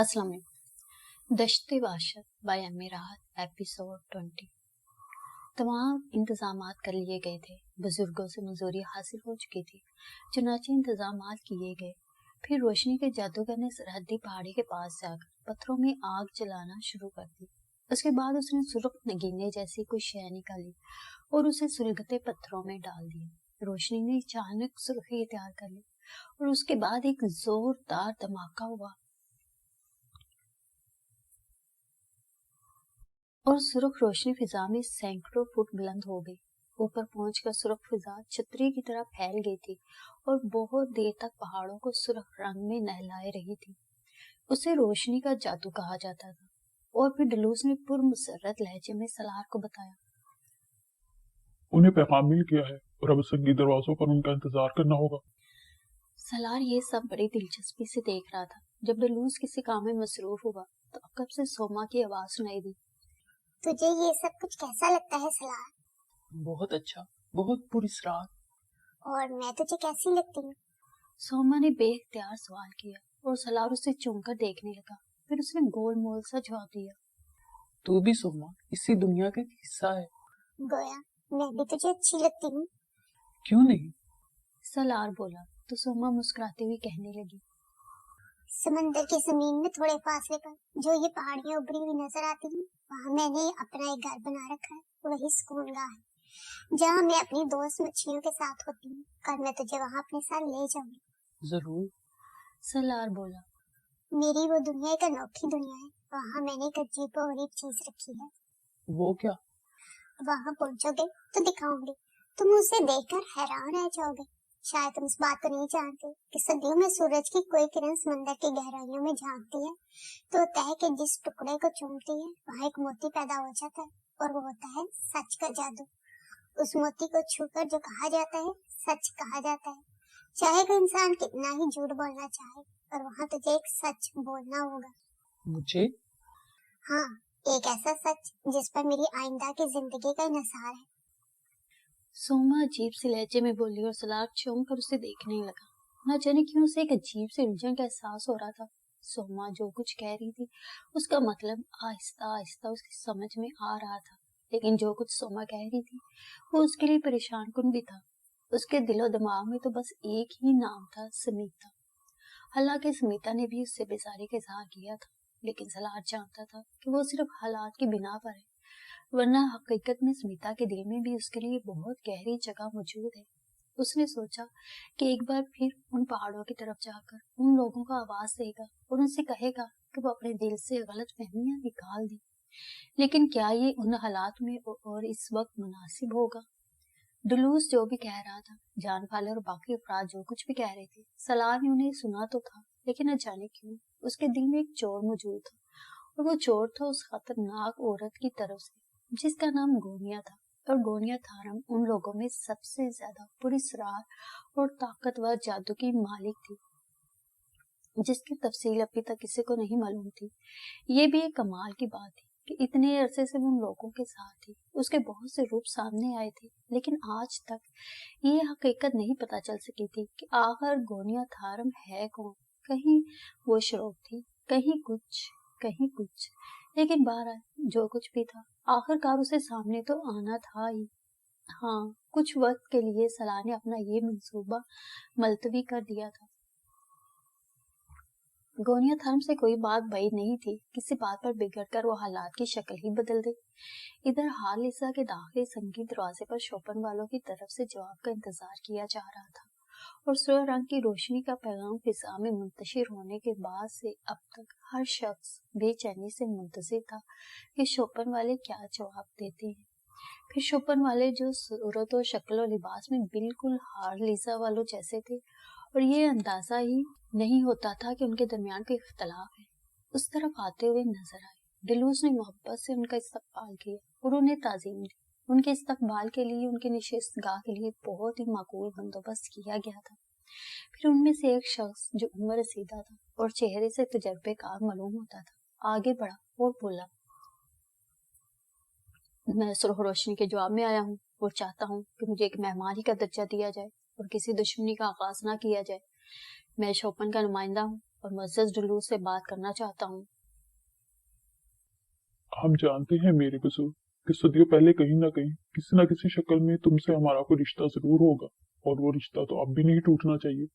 السلام علیکم. دشت وحشت بائی ایم راحت ایپیسوڈ 20. تمام انتظامات کر لیے گئے تھے. بزرگوں سے منظوری حاصل ہو چکی تھی. چنانچہ انتظامات کیے گئے. پھر روشنی کے جادوگر نے سرحدی پہاڑی کے پاس جا کر پتھروں میں آگ جلانا شروع کر دی. اس کے بعد اس نے سرخ نگینے جیسی کوئی شے نکالی اور اسے سلگتے پتھروں میں ڈال دیا. روشنی نے اچانک سرخی اختیار کر لی اور اس کے بعد ایک زوردار دھماکہ ہوا اور سرخ روشنی فضا میں سینکڑوں فٹ بلند ہو گئی. اوپر پہنچ کر سرخ فضا چھتری کی طرح پھیل گئی تھی اور بہت دیر تک پہاڑوں کو سرخ رنگ میں نہلائے رہی تھی. اسے روشنی کا جادو کہا جاتا تھا. اور پھر ڈلوس نے پرمسرت لہجے میں سالار کو بتایا. انہیں پیغام مل گیا ہے اور اب سنگی دروازوں پر ان کا انتظار کرنا ہوگا. سالار یہ سب بڑی دلچسپی سے دیکھ رہا تھا. جب ڈلوس کسی کام میں مصروف ہوا تو عقب سے سوما کی آواز سنائی دی. تجھے یہ سب کچھ کیسا لگتا ہے سالار؟ بہت اچھا، بہت پراسرار. اور میں تجھے کیسی لگتی ہوں؟ سوما نے بے اختیار سوال کیا اور سالار اسے چون کر دیکھنے لگا. پھر اس نے گول مول سا جواب دیا. تو بھی سوما اسی دنیا کا ایک حصہ ہے. گویا میں بھی تجھے اچھی لگتی ہوں. کیوں نہیں؟ سالار بولا تو سوما مسکراتے ہوئی کہنے لگی. سمندر کی زمین میں تھوڑے فاصلے پر جو یہ پہاڑیاں ابری ہوئی نظر آتی ہیں، وہاں میں نے اپنا ایک گھر بنا رکھا ہے. وہی سکون گاہ ہے جہاں میں اپنی دوست مچھلیوں کے ساتھ ہوتی ہوں. کل میں تجھے وہاں اپنے ساتھ لے جاؤں گی. ضرور. سالار بولا. میری وہ دنیا ایک انوکھی دنیا ہے. وہاں میں نے ایک عجیب و غریب چیز رکھی ہے. وہ کیا؟ وہاں پہنچو گے تو دکھاؤں گی. تم اسے دیکھ کر حیران رہ جاؤ گے. شاید تم اس بات کو نہیں جانتے کہ صدیوں میں سورج کی کوئی کرن سمندر کی گہرائیوں میں جھانکتی ہے تو تہ کے جس ٹکڑے کو چومتی ہے وہاں ایک موتی پیدا ہو جاتا ہے اور وہ ہوتا ہے سچ کا جادو. اس موتی کو چھو کر جو کہا جاتا ہے سچ کہا جاتا ہے. چاہے کوئی انسان کتنا ہی جھوٹ بولنا چاہے اور وہاں تجھے ایک سچ بولنا ہوگا. مجھے؟ ہاں، ایک ایسا سچ جس پر میری آئندہ کی زندگی کا انحصار ہے. سوما عجیب سے لہجے میں بولی اور سالار چون کر اسے دیکھنے لگا. نہ جانے کیوں اسے ایک عجیب سے الجھن کا احساس ہو رہا تھا. سوما جو کچھ کہہ رہی تھی اس کا مطلب آہستہ آہستہ اس کی سمجھ میں آ رہا تھا، لیکن جو کچھ سوما کہہ رہی تھی وہ اس کے لیے پریشان کن بھی تھا. اس کے دل و دماغ میں تو بس ایک ہی نام تھا، سمیتا. حالانکہ سمیتا نے بھی اس سے بیزاری کا اظہار کیا تھا، لیکن سالار جانتا تھا کہ وہ صرف حالات کی بنا پر ہے، ورنہ حقیقت میں سمیتا کے دل میں بھی اس کے لیے بہت گہری جگہ موجود ہے. اس نے سوچا کہ ایک بار پھر ان پہاڑوں کی طرف جا کر ان لوگوں کا آواز دے گا اور ان سے کہے گا کہ وہ اپنے دل سے غلط فہمیاں نکال دیں. لیکن کیا یہ ان حالات میں اور اس وقت مناسب ہوگا؟ ڈلوس جو بھی کہہ رہا تھا، جان والے اور باقی افراد جو کچھ بھی کہہ رہے تھے، سالار نے انہیں سنا تو تھا، لیکن نہ جانے کیوں اس کے دل میں ایک چور موجود تھا. اور وہ چور تھا اس خطرناک عورت کی طرف سے جس کا نام گونیا تھا. اور گونیا تھارم ان لوگوں میں سب سے زیادہ پراسرار اور طاقتور جادو کی مالک تھی جس کی تفصیل ابھی تک کسی کو نہیں معلوم تھی. یہ بھی ایک کمال کی بات تھی کہ اتنے عرصے سے وہ ان لوگوں کے ساتھ تھی. اس کے بہت سے روپ سامنے آئے تھے، لیکن آج تک یہ حقیقت نہیں پتا چل سکی تھی کہ آخر گونیا تھارم ہے کون. کہیں وہ شروع تھی، کہیں کچھ. لیکن بہرحال جو کچھ بھی تھا آخر کار اسے سامنے تو آنا تھا ہی. ہاں، کچھ وقت کے لیے سالار نے اپنا یہ منصوبہ ملتوی کر دیا تھا. گونیا تھارم سے کوئی بات بعید نہیں تھی. کسی بات پر بگڑ کر وہ حالات کی شکل ہی بدل دے. ادھر ہارلیسا کے داخلی سنگی دروازے پر شوپن والوں کی طرف سے جواب کا انتظار کیا جا رہا تھا اور سرخ رنگ کی روشنی کا پیغام فضا میں منتشر ہونے کے بعد سے اب تک ہر شخص بے چینی سے منتظر تھا کہ شوپن والے کیا جواب دیتے ہیں. پھر شوپن والے جو صورت و شکل و لباس میں بالکل ہارلیسا والوں جیسے تھے اور یہ اندازہ ہی نہیں ہوتا تھا کہ ان کے درمیان کوئی اختلاف ہے، اس طرف آتے ہوئے نظر آئے. ڈلوس نے محبت سے ان کا استقبال کیا اور انہیں تعظیم دی. ان کے استقبال کے لیے ان کے نشست گاہ کے لیے بہت ہی معقول بندوبست کیا گیا تھا. پھر ان میں سے ایک شخص جو عمر رسیدہ تھا اور چہرے سے تجربے کار معلوم ہوتا تھا آگے بڑھا اور بولا. میں سرخ روشنی کے جواب میں آیا ہوں اور چاہتا ہوں کہ مجھے ایک مہمان ہی کا درجہ دیا جائے اور کسی دشمنی کا آغاز نہ کیا جائے. میں شوپن کا نمائندہ ہوں اور मुअज़्ज़ज़ डुलूस से बात करना चाहता हूँ। हम जानते हैं मेरे बुजुर्ग कि सदियों पहले कहीं ना कहीं किसी न किसी शक्ल में तुमसे हमारा कोई रिश्ता जरूर होगा, और वो रिश्ता तो अब भी नहीं टूटना चाहिए,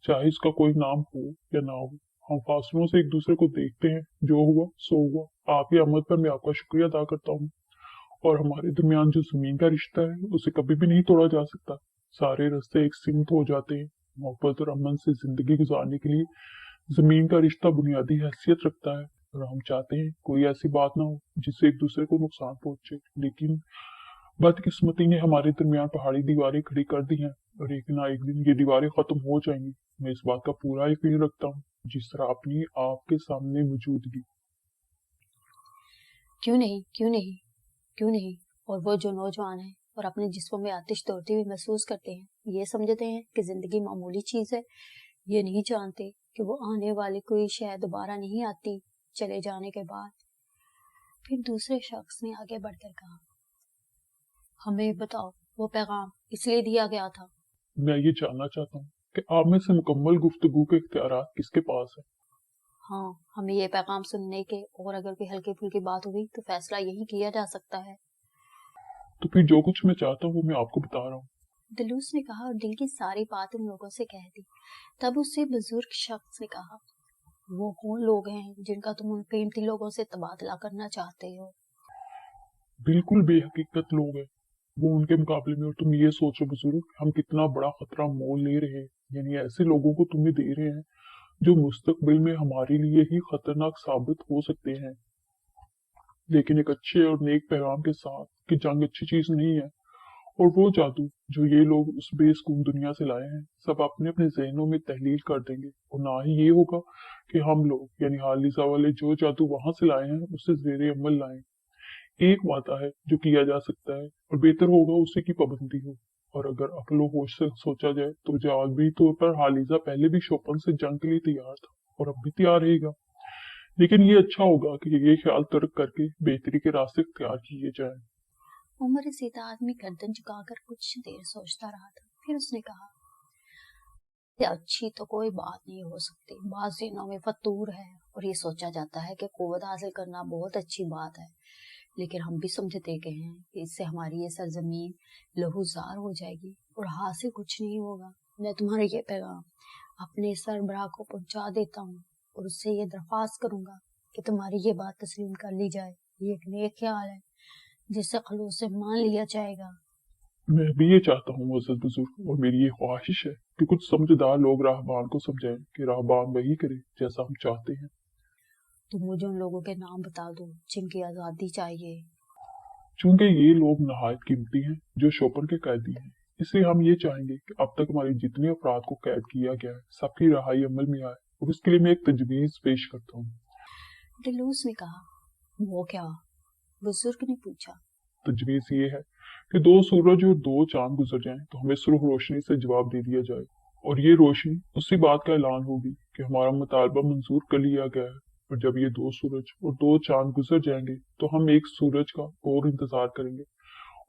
चाहे इसका कोई नाम हो या ना हो। हम फासलों से एक दूसरे को देखते हैं, जो हुआ सो हुआ। आपकी आमद पर मैं आपका शुक्रिया अदा करता हूँ, और हमारे दरमियान जो जमीन का रिश्ता है उसे कभी भी नहीं तोड़ा जा सकता। सारे रास्ते एक सीमित हो जाते हैं। मोहब्बत और अमन से जिंदगी गुजारने के लिए जमीन का रिश्ता बुनियादी हैसियत रखता है, और हम चाहते हैं कोई ऐसी बात ना हो जिससे एक दूसरे को नुकसान पहुंचे। लेकिन बदकिस्मती ने हमारे दरमियान पहाड़ी दीवारें खड़ी कर दी हैं, और एक ना एक दिन ये दीवारें खत्म हो जाएंगी। मैं इस बात का पूरा यकीन रखता हूँ, जिस तरह अपनी आपके सामने मौजूदगी। क्यों नहीं, क्यों नहीं, क्यों नहीं। और वो जो नौजवान हैं और अपने जिस्मों में आतिश दौड़ती हुई महसूस करते हैं, ये समझते हैं कि जिंदगी मामूली चीज है, ये नहीं जानते कि वो आने वाली कोई शय दोबारा नहीं आती चले जाने के बाद। फिर दूसरे शख्स ने आगे बढ़कर कहा, हमें बताओ वो पैगाम इसलिए दिया गया था। मैं ये जानना चाहता हूँ कि आप में से मुकम्मल गुफ्तगू के इख्तियारात किसके पास है। हाँ, हमें ये पैगाम सुनने के, और अगर कोई हल्की फुल्की बात हुई तो फैसला यही किया जा सकता है। तो फिर जो कुछ मैं चाहता हूँ वो मैं आपको बता रहा हूँ। दलूस ने कहा और दिल की सारी बात उन लोगों से कह दी। तब उससे बुजुर्ग शख्स ने कहा, वो कौन लोग हैं जिनका तुम उन कीमती लोगों से तबादला करना चाहते हो? बिल्कुल बेहकीकत लोग हैं वो उनके मुकाबले में। और तुम ये सोचो बुजुर्ग, हम कितना बड़ा खतरा मोल ले रहे हैं। यानी ऐसे लोगों को तुम्हें दे रहे हैं जो मुस्तकबिल में हमारे लिए ही खतरनाक साबित हो सकते हैं। लेकिन एक अच्छे और नेक पैगाम के साथ कि जंग अच्छी चीज नहीं है। और वो जादू जो ये लोग उस बेसुकून दुनिया से लाए हैं, सब अपने अपने जहनों में तहलील कर देंगे। और ना ही ये होगा कि हम लोग यानी हालिजा वाले जो जादू वहां से लाए हैं उसे जेर अमल लाएं। एक वादा है जो किया जा सकता है, और बेहतर होगा उसी की पाबंदी हो। और अगर अक्लो होश से सोचा जाए तो जवाबी तौर पर हालिजा पहले भी शोपन से जंग के लिए तैयार था, और अब भी तैयार रहेगा। लेकिन ये अच्छा होगा कि ये ख्याल तर्क करके बेहतरी के रास्ते इख्तियार किए जाए। उम्र सीधा आदमी गर्दन झुकाकर कुछ देर सोचता रहा था। फिर उसने कहा, ये अच्छी तो कोई बात नहीं हो सकती। बाज़ दिनों में फतूर है और ये सोचा जाता है कि कुव्वत हासिल करना बहुत अच्छी बात है, लेकिन हम भी समझते गए हैं कि इससे हमारी ये सरजमीन लहूजार हो जाएगी और हासिल कुछ नहीं होगा। मैं तुम्हारा ये पैगाम अपने सरबराह को पहुंचा देता हूँ, और उससे ये दरख्वास्त करूंगा कि तुम्हारी ये बात तस्लीम कर ली जाए। ये एक नेक ख्याल है जिसे खलूस से मान लिया जाएगा। मैं भी ये चाहता हूँ मुअज़्ज़ज़ बुजुर्ग, और मेरी ये ख्वाहिश है कि कुछ समझदार लोग राहबान को समझाएं कि राहबान वही करे जैसा हम चाहते हैं। तुम मुझे उन लोगों के नाम बता दो जिनकी आज़ादी चाहिए। चूंकि ये लोग नहायत कीमती हैं जो शोपन के कैदी हैं, इसलिए हम ये चाहेंगे कि अब तक हमारे जितने अफराद को कैद किया गया है सबकी रहाई अमल में आए। और इसके लिए मैं एक तजवीज पेश करता हूँ। दिलूस ने कहा, वो क्या? बुजुर्ग ने पूछा। तजवीज ये है कि 2 सूरज और 2 चांद गुजर जाएं तो हमें सुर्ख रोशनी से जवाब दे दिया जाए, और ये रोशनी उसी बात का ऐलान होगी कि हमारा मुतालबा मंजूर कर लिया गया है। और जब ये 2 सूरज और 2 चांद गुजर जाएंगे तो हम एक सूरज का और इंतजार करेंगे।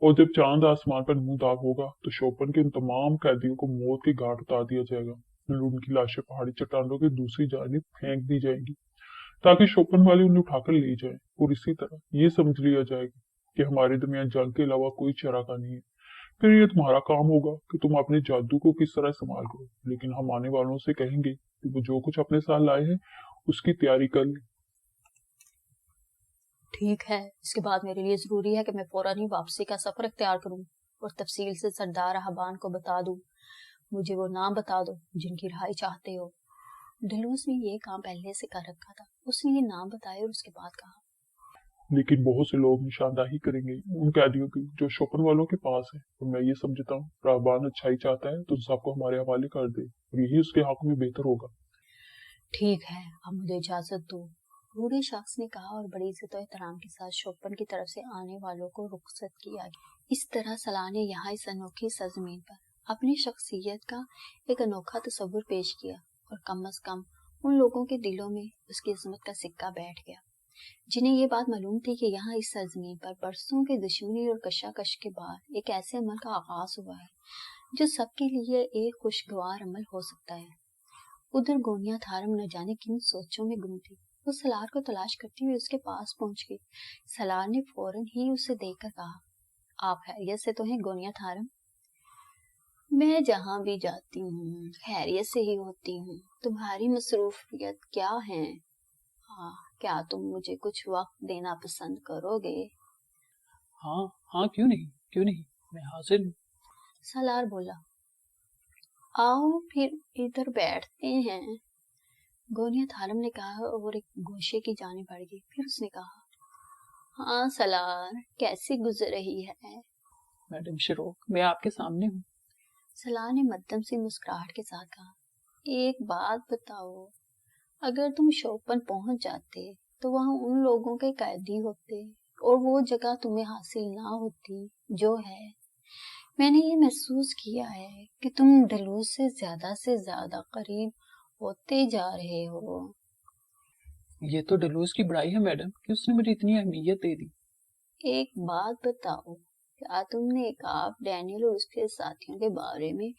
और जब चांद आसमान पर नमूदार होगा तो शोपन के उन तमाम कैदियों को मौत के घाट उतार दिया जाएगा, और उनकी लाशें पहाड़ी चट्टानों की दूसरी जानिब फेंक दी जाएंगी ताकि शोपन वाले उन्हें उठाकर ले जाएं। और इसी तरह ये समझ लिया जाएगा कि हमारे दरमियान जंग के अलावा कोई चारागा नहीं है। फिर ये तुम्हारा काम होगा कि तुम अपने जादू को किस तरह इस्तेमाल करो। लेकिन हम आने वालों से कहेंगे कि वो जो कुछ अपने साथ लाए हैं उसकी तैयारी कर ले। ठीक है, इसके बाद मेरे लिए जरूरी है कि मैं फौरन ही वापसी का सफर इख्तियार करूं और तफसील से सरदार रहबान को बता दूं। मुझे वो नाम बता दो जिनकी रिहाई चाहते हो। डलूस ने ये काम पहले से कर रखा था। उसने ये नाम बताए और उसके बाद कहा, लेकिन बहुत से लोग निशानदाही करेंगे उन कैदियों की जो शोपन वालों के पास है। और मैं ये समझता हूँ राहबान अच्छाई चाहता है तो सबको हमारे हवाले कर दे, और यही उसके हक में बेहतर होगा। ठीक है, अब मुझे इजाजत दो, बूढ़े शख्स ने कहा, और बड़ी इज्जत और एहतराम के साथ शोपन की तरफ से आने वालों को रुखसत किया गया। इस तरह सलाह ने यहाँ इस अनोखी सरजमीन पर अपनी शख्सियत का एक अनोखा तस्वुर पेश किया, और कम अज कम उन लोगों के दिलों में उसकी अजमत का सिक्का बैठ गया जिन्हें ये बात मालूम थी कि यहाँ इस सरजमीन पर बरसों की दुश्मनी और कशाकश के बाद एक ऐसे अमल का आगाज हुआ है जो सबके लिए एक खुशगवार अमल हो सकता है। उधर गोनिया थारम न जाने किन सोचों में गुम थी। वो सलार को तलाश करती हुई उसके पास पहुंच गई। सलार ने फौरन ही उसे देखकर कहा, आप खैरियत से तो हैं गोनिया थारम? मैं जहाँ भी जाती हूँ खैरियत से ही होती हूँ। तुम्हारी मसरूफियत क्या है? हाँ, क्या तुम मुझे कुछ वक्त देना पसंद करोगे? हाँ हाँ, क्यों नहीं, मैं हाजिर हूँ। सलार बोला, आओ फिर इधर बैठते हैं। गोनिया थारम ने कहा और एक गोशे की जाने बढ़ गई। फिर उसने कहा, हाँ सलार, कैसी गुजर रही है? मैडम शिरोक, मैं आपके सामने हूँ। सलार ने मध्यम सी मुस्कुराहट के साथ कहा, एक बात बताओ, अगर तुम शोपन पहुंच जाते तो वहां उन लोगों के कैदी होते और वो जगह तुम्हें हासिल ना होती जो है। मैंने ये महसूस किया है कि तुम डलूस से ज्यादा करीब होते जा रहे हो। ये तो डलूस की बड़ाई है मैडम कि उसने मुझे इतनी अहमियत दे दी। एक बात बताओ, क्या तुमने काफ डैनियल और उसके साथियों के बारे में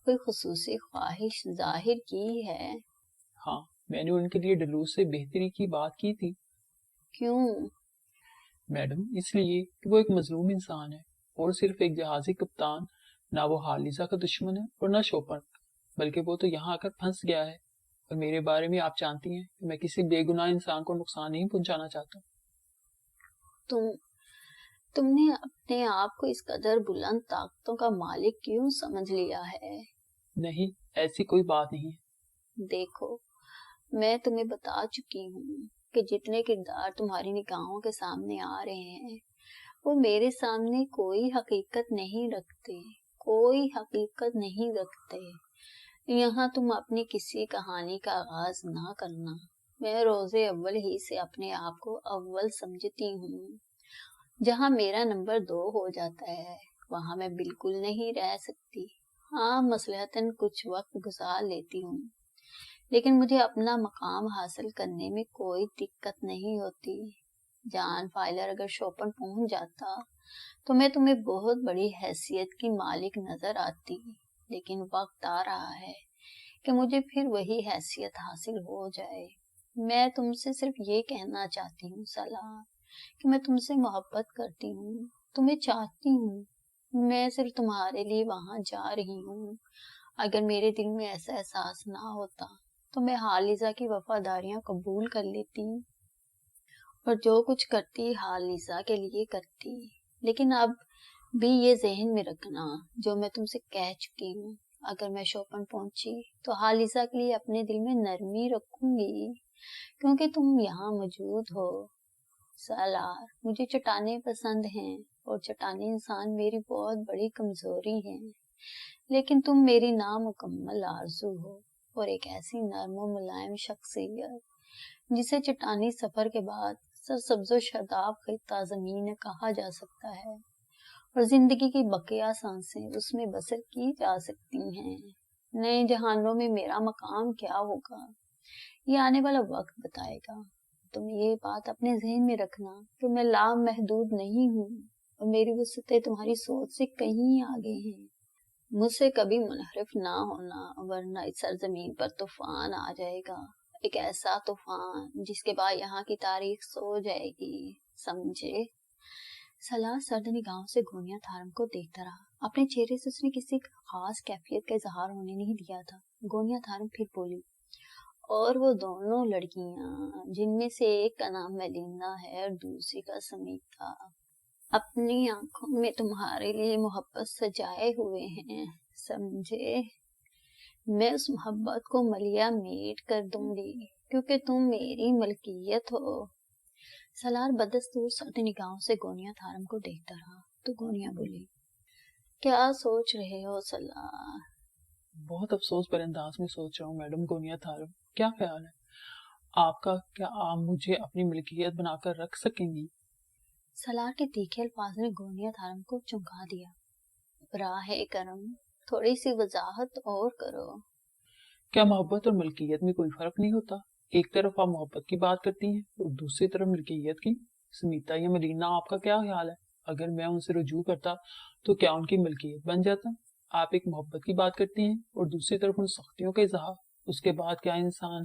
कोई खुसूसी ख्वाहिश जाहिर की है? हाँ, मैंने उनके लिए डलूस से बेहतरी की बात की थी। क्यों? मैडम, इसलिए कि वो एक मजलूम इंसान है और सिर्फ एक जहाजी कप्तान। ना वो हालिजा का दुश्मन है और ना शोपन, बल्कि वो तो यहाँ आकर फंस गया है। और मेरे बारे में आप जानती हैं कि मैं किसी बेगुनाह इंसान को नुकसान नहीं पहुंचाना चाहता। तुमने अपने आप को इस कदर बुलंद ताकतों का मालिक क्यों समझ लिया है? नहीं, ऐसी कोई बात नहीं है। देखो, मैं तुम्हें बता चुकी हूँ कि जितने किरदार तुम्हारी निगाहों के सामने आ रहे हैं वो मेरे सामने कोई हकीकत नहीं रखते, कोई हकीकत नहीं रखते। यहाँ तुम अपनी किसी कहानी का आगाज ना करना। मैं रोजे अव्वल ही से अपने आप को अव्वल समझती हूँ। जहाँ मेरा नंबर 2 हो जाता है वहाँ मैं बिल्कुल नहीं रह सकती। हाँ, मसलहतन कुछ वक्त गुजार लेती हूँ, लेकिन मुझे अपना मकाम हासिल करने में कोई दिक्कत नहीं होती। जान फाइलर अगर शोपन पहुंच जाता तो मैं तुम्हें बहुत बड़ी हैसियत की मालिक नजर आती, लेकिन वक्त आ रहा है कि मुझे फिर वही हैसियत हासिल हो जाए। मैं तुमसे सिर्फ ये कहना चाहती हूँ सलाह कि मैं तुमसे मोहब्बत करती हूँ, तुम्हें चाहती हूँ। मैं सिर्फ तुम्हारे लिए वहां जा रही हूँ। अगर मेरे दिल में ऐसा एहसास ना होता तो मैं हालिजा की वफादारियां कबूल कर लेती और जो कुछ करती हालिजा के लिए करती। लेकिन अब भी ये जहन में रखना जो मैं तुमसे कह चुकी हूँ, अगर मैं शोपन पहुंची तो हालिजा के लिए अपने दिल में नरमी रखूंगी, क्योंकि तुम यहाँ मौजूद हो। सालार, मुझे चट्टानें पसंद हैं और चट्टाने इंसान मेरी बहुत बड़ी कमजोरी है, लेकिन तुम मेरी नामुकम्मल आरज़ू हो और एक ऐसी नर्म और मुलायम शख्सियत जिसे चट्टानी सफर के बाद सरसब्ज़ो शादाब खिता ज़मीन कहा जा सकता है और जिंदगी की बकिया सांसें उसमें बसर की जा सकती हैं। नए जहानों में मेरा मकाम क्या होगा ये आने वाला वक्त बताएगा। तुम ये बात अपने ज़हन में रखना कि मैं लामहदूद नहीं हूँ और मेरी वसअतें तुम्हारी सोच से कहीं आगे हैं। मुझसे कभी मुनहरिफ ना होना, वरना इस सरजमीन पर तूफान आ जाएगा, एक ऐसा तूफान जिसके बाद यहाँ की तारीख सो जाएगी, समझे? सलाह सर्द निगाहों से गोनिया थारम को देखता रहा। अपने चेहरे से उसने किसी खास कैफियत का इजहार होने नहीं दिया था। गोनिया थारम फिर बोली, और वो दोनों लड़कियां जिनमें से एक का नाम मेलिंदा है और दूसरी का समीता, अपनी आंखों में तुम्हारे लिए मोहब्बत सजाए हुए हैं, समझे? मैं उस मोहब्बत को मलिया मीट कर दूंगी क्योंकि तुम मेरी मलकियत हो। सलार बदस्तूर सर्द निगाहों से गोनिया थारम को देखता रहा तो गोनिया बोली, क्या सोच रहे हो सलार? बहुत अफसोस भरे अंदाज में सोच रहा हूँ मैडम गोनिया थारम, क्या ख्याल है आपका? क्या आप मुझे अपनी मिल्कियत बनाकर रख सकेंगी? सलार के तीखे अल्फाज ने गोनिया थारम को चौंका दिया। राहे करम, थोड़ी सी वजाहत और करो। क्या मोहब्बत और मिल्कियत में कोई फर्क नहीं होता? एक तरफ आप मोहब्बत की बात करती हैं और दूसरी तरफ मिल्कियत की। समीता या मलीना, आपका क्या ख्याल है? अगर मैं उनसे रुजू करता तो क्या उनकी मिल्कियत बन जाता? आप एक मोहब्बत की बात करती हैं और दूसरी तरफ उन सख्तियों का इजहार। اس کے بعد کیا انسان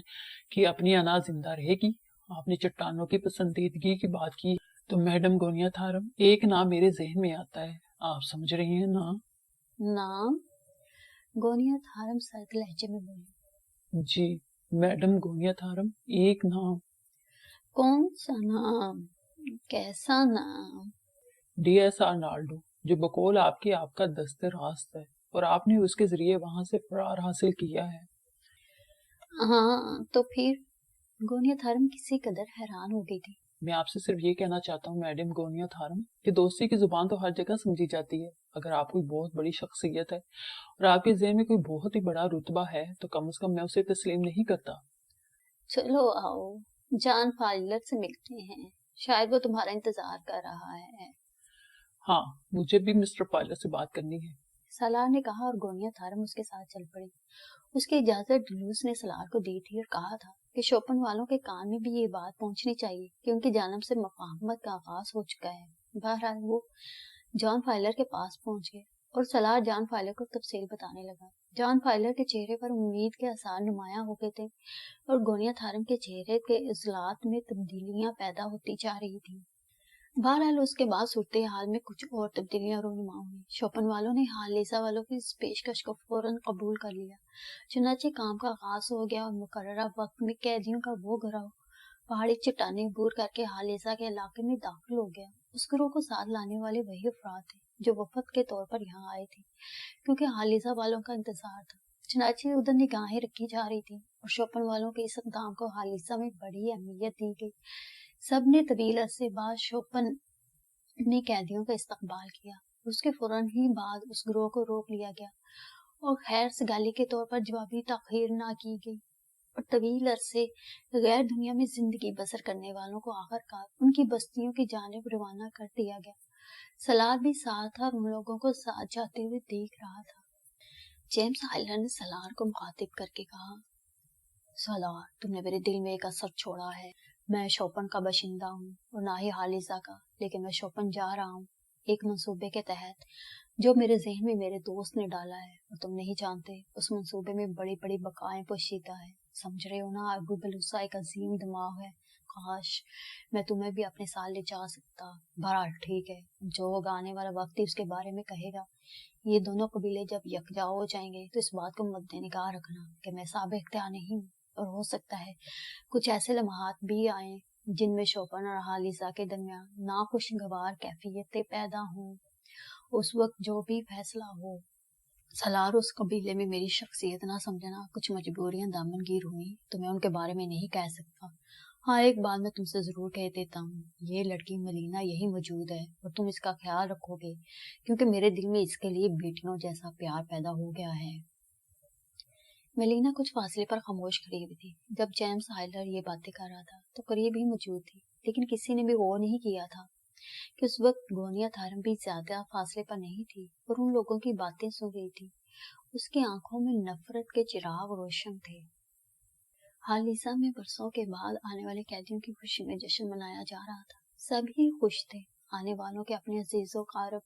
کی اپنی انا زندہ رہے گی؟ آپ نے چٹانوں کی پسندیدگی کی بات کی تو میڈم گونیا تھارم ایک نام میرے ذہن میں آتا ہے، آپ سمجھ رہی ہیں نا؟ نام؟ گونیا تھارم سرد لہجے میں بولی۔ جی میڈم گونیا تھارم، ایک نام۔ کون سا نام؟ کیسا نام؟ ڈی ایس آرنالڈو، جو بقول آپ کا دست راست ہے اور آپ نے اس کے ذریعے وہاں سے فرار حاصل کیا ہے۔ ہاں تو پھر؟ گونیا تھارم کسی قدر حیران ہو گئی تھی۔ میں آپ سے صرف یہ کہنا چاہتا ہوں میڈم گونیا تھارم کہ دوستی کی زبان تو ہر جگہ سمجھی جاتی ہے۔ اگر آپ کوئی بہت بڑی شخصیت ہے اور آپ کے ذہن میں کوئی بہت ہی بڑا رتبہ ہے تو کم از کم میں اسے تسلیم نہیں کرتا۔ چلو آؤ جان پائلٹ سے ملتے ہیں، شاید وہ تمہارا انتظار کر رہا ہے۔ ہاں مجھے بھی مسٹر پائلٹ سے بات کرنی ہے، سالار نے کہا اور گونیا تھارم اس کے ساتھ چل پڑی۔ اس کی اجازت ڈلوس نے سالار کو دی تھی اور کہا تھا کہ شوپن والوں کے کان میں بھی یہ بات پہنچنی چاہیے کہ ان کی جانب سے مفاہمت کا آغاز ہو چکا ہے۔ بہرحال وہ جان فائلر کے پاس پہنچ گئے اور سالار جان فائلر کو تفصیل بتانے لگا۔ جان فائلر کے چہرے پر امید کے آثار نمایاں ہو گئے تھے اور گونیا تھارم کے چہرے کے عضلات میں تبدیلیاں پیدا ہوتی جا رہی تھیں۔ بہرحال اس کے بعد صورتحال میں کچھ اور تبدیلیاں رونما ہوئی۔ شوپن والوں نے حالیزہ والوں کی اس پیشکش کو فوراً قبول کر لیا۔ چنانچہ کام کا آغاز ہو گیا اور مقررہ وقت میں قیدیوں کا وہ گروہ پہاڑی چٹانیں عبور کر کے حالیزہ کے علاقے میں داخل ہو گیا۔ اس گروہ کو ساتھ لانے والے وہی افراد تھے جو وفد کے طور پر یہاں آئے تھے، کیونکہ حالیزہ والوں کا انتظار تھا۔ چنانچہ ادھر نگاہیں رکھی جا رہی تھیں اور شوپن والوں کے اس اقدام کو حالیزہ میں بڑی اہمیت دی گئی۔ سب نے طویل عرصے بعد شوپن نے قیدیوں کا استقبال کیا۔ اس کے فوراً ہی بعد اس گروہ کو روک لیا گیا اور خیر سگالی کے طور پر جوابی تاخیر نہ کی گئی اور طویل عرصے غیر دنیا میں زندگی بسر کرنے والوں کو آخرکار ان کی بستیوں کی جانب روانہ کر دیا گیا۔ سالار بھی ساتھ تھا اور ان لوگوں کو ساتھ جاتے ہوئے دیکھ رہا تھا۔ جیمز ہائلر نے سالار کو مخاطب کر کے کہا، سالار تم نے میرے دل میں ایک اثر چھوڑا ہے۔ میں شوپن کا باشندہ ہوں اور نہ ہی حالیزہ کا، لیکن میں شوپن جا رہا ہوں ایک منصوبے کے تحت جو میرے ذہن میں میرے دوست نے ڈالا ہے، اور تم نہیں جانتے اس منصوبے میں بڑی بڑی بقائیں پوشیدہ ہے۔ سمجھ رہے ہو نا، ابو بلوسا ایک عظیم دماغ ہے، کاش میں تمہیں بھی اپنے ساتھ لے جا سکتا۔ بہرحال ٹھیک ہے، جو ہوگا آنے والا وقت ہی اس کے بارے میں کہے گا۔ یہ دونوں قبیلے جب یکجا ہو جائیں گے تو اس بات کو مد نگاہ رکھنا کہ میں صاحب اختیار نہیں ہوں، اور ہو سکتا ہے کچھ ایسے لمحات بھی آئیں جن میں شوپن اور حالیزہ کے درمیان ناخوشگوار کیفیتیں پیدا ہوں۔ اس وقت جو بھی فیصلہ ہو، سالار اس قبیلے میں میری شخصیت نہ سمجھنا، کچھ مجبوریاں دامنگیر ہوئی تو میں ان کے بارے میں نہیں کہہ سکتا۔ ہاں ایک بات میں تم سے ضرور کہہ دیتا ہوں، یہ لڑکی ملینا یہی موجود ہے اور تم اس کا خیال رکھو گے، کیونکہ میرے دل میں اس کے لیے بیٹیوں جیسا پیار پیدا ہو گیا ہے۔ ملینا کچھ فاصلے پر خاموش کھڑی ہوئی تھی۔ جب جیمز ہائلر یہ باتیں کر رہا تھا تو قریب ہی موجود تھی، لیکن کسی نے بھی غور نہیں کیا تھا کہ اس وقت گونیا تھارم بھی زیادہ فاصلے پر نہیں تھی اور ان لوگوں کی باتیں سن رہی تھی۔ اس کی آنکھوں میں نفرت کے چراغ روشن تھے۔ حالیزہ میں برسوں کے بعد آنے والے قیدیوں کی خوشی میں جشن منایا جا رہا تھا۔ سبھی خوش تھے، آنے والوں کے اپنے عزیز و قارب،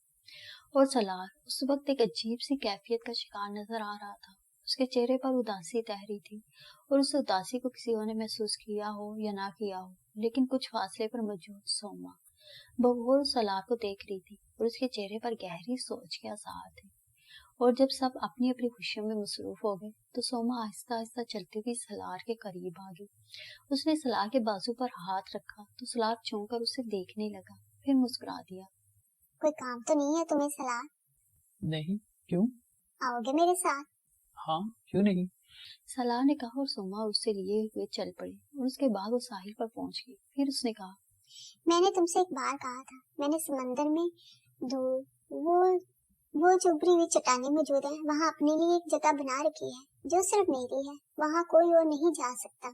اور سالار اس وقت ایک عجیب سی کیفیت کا شکار نظر آ رہا تھا۔ اس کے چہرے پر اداسی تہری تھی اور اس اداسی کو کسی اور نے محسوس کیا ہو یا نہ کیا ہو، لیکن کچھ فاصلے پر موجود سوما بغور سالار کو دیکھ رہی تھی اور اس کے چہرے پر گہری سوچ کے آثار تھے۔ اور جب سب اپنی اپنی خوشیوں میں مصروف ہو گئے تو سوما آہستہ آہستہ چلتی ہوئی سالار کے قریب آ گئی۔ اس نے سالار کے بازو پر ہاتھ رکھا تو سالار چونک کر اسے دیکھنے لگا، پھر مسکرا دیا۔ کوئی کام تو نہیں ہے تمہیں سالار؟ نہیں، کیوں؟ آؤ گے میرے ساتھ؟ ہاں کیوں نہیں؟ سالار نے کہا اور سوما اس سے لیے ہوئے چل پڑی اور اس کے بعد وہ ساحل پر پہنچ گئی۔ پھر اس نے کہا، میں نے تم سے ایک بار کہا تھا، میں نے سمندر میں دور وہ جو ابری ہوئی چٹانیں موجود ہیں وہاں اپنے لیے ایک جگہ بنا رکھی ہے جو صرف میری ہے، وہاں کوئی اور نہیں جا سکتا۔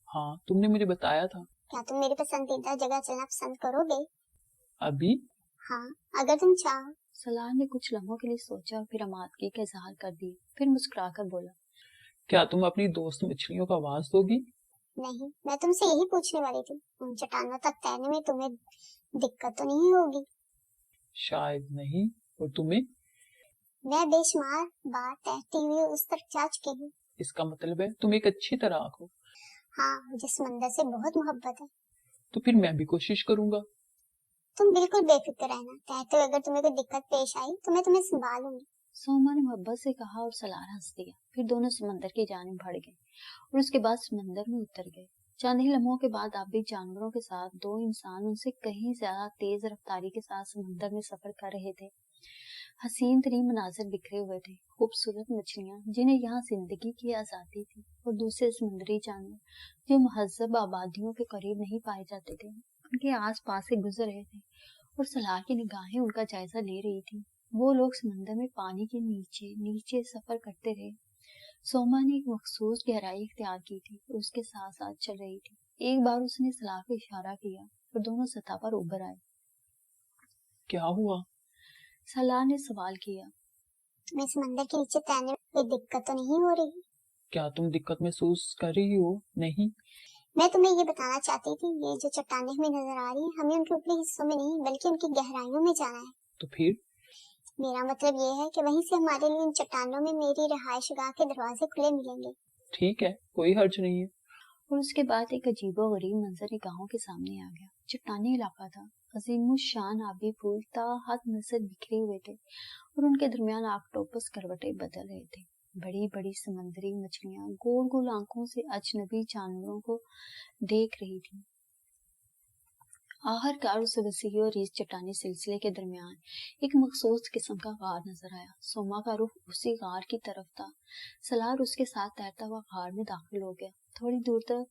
ہاں تم نے مجھے بتایا تھا۔ کیا تم میری پسندیدہ جگہ چلنا پسند کرو گے؟ ابھی؟ ہاں اگر تم چاہو۔ سالار نے کچھ لمحوں کے لیے سوچا اور پھر آمادگی کا اظہار کر دیا، پھر مسکرا کر بولا، کیا تم اپنی دوست مچھلیوں کا آواز دو گی؟ نہیں، میں تم سے یہی پوچھنے والی تھی، ان چٹانوں تک تیرنے میں تمہیں دقت تو نہیں ہوگی؟ شاید نہیں، اور تمہیں؟ میں بے شمار بار تیرتی ہوئی اس طرف جا چکی ہوں اس کا مطلب ہے تم ایک اچھی طرح ہو. हाँ, मुझे समंदर से बहुत मोहब्बत है. تو پھر میں بھی کوشش کروں گا. तुम बिल्कुल बेफिक्र रहना. कहते हो अगर तुम्हें कोई दिक्कत पेश आई तो मैं तुम्हें संभालूंगी. सोमा ने मोहब्बत से कहा और सलार हंस दिया। फिर दोनों समंदर की जानिब बढ़ गए और उसके बाद समंदर में उतर गए। चंद ही लम्हों के बाद आप भी जानवरों के साथ दो इंसान उनसे कहीं ज्यादा तेज रफ्तारी के साथ समंदर में सफर कर रहे थे। हसीन तरीन मनाजिर बिखरे हुए थे, खूबसूरत मछलियां जिन्हें यहाँ जिंदगी की आजादी थी और दूसरे समुद्री जानवर जो महजब आबादियों के करीब नहीं पाए जाते थे उनके आस पास से गुजर रहे थे और सलाह की निगाहें उनका जायजा ले रही थी। वो लोग समंदर में पानी के नीचे नीचे सफर करते रहे। सोमा ने एक मखसूस गहराई इख्तियार की थी और उसके साथ साथ चल रही थी। एक बार उसने सलाह को इशारा किया और दोनों सतह पर उभर आए। क्या हुआ? सलाह ने सवाल किया। तुम्हें समंदर के नीचे तैरने में कोई दिक्कत तो नहीं हो रही? क्या तुम दिक्कत महसूस कर रही हो? नहीं, मैं तुम्हें ये बताना चाहती थी, ये जो चट्टानें हमें नजर आ रही हैं, हमें उनके ऊपरी हिस्सों में नहीं बल्कि उनकी गहराइयों में जाना है। तो फिर? मेरा मतलब ये है कि वहीं से हमारे लिए इन चट्टानों में मेरी रिहायशगाह के दरवाजे खुले मिलेंगे। ठीक है, कोई हर्ज नहीं है। और उसके बाद एक अजीबोगरीब मंजर निगाहों के सामने आ गया। चट्टानी इलाका था, अजीम शान आबी फूल ताहत नजर बिखरे हुए थे और उनके दरमियान ऑक्टोपस करवटें बदल रहे थे। बड़ी बड़ी समंदरी मछलियां गोल गोल आंखों से अजनबी जानवरों को देख रही थी। आखिरकार उस वसीह और इस चट्टानी सिलसिले के दरमियान एक मखसूस किस्म का गार नजर आया। सोमा का रुख उसी गार की तरफ था। सलार उसके साथ तैरता हुआ गार में दाखिल हो गया। थोड़ी दूर तक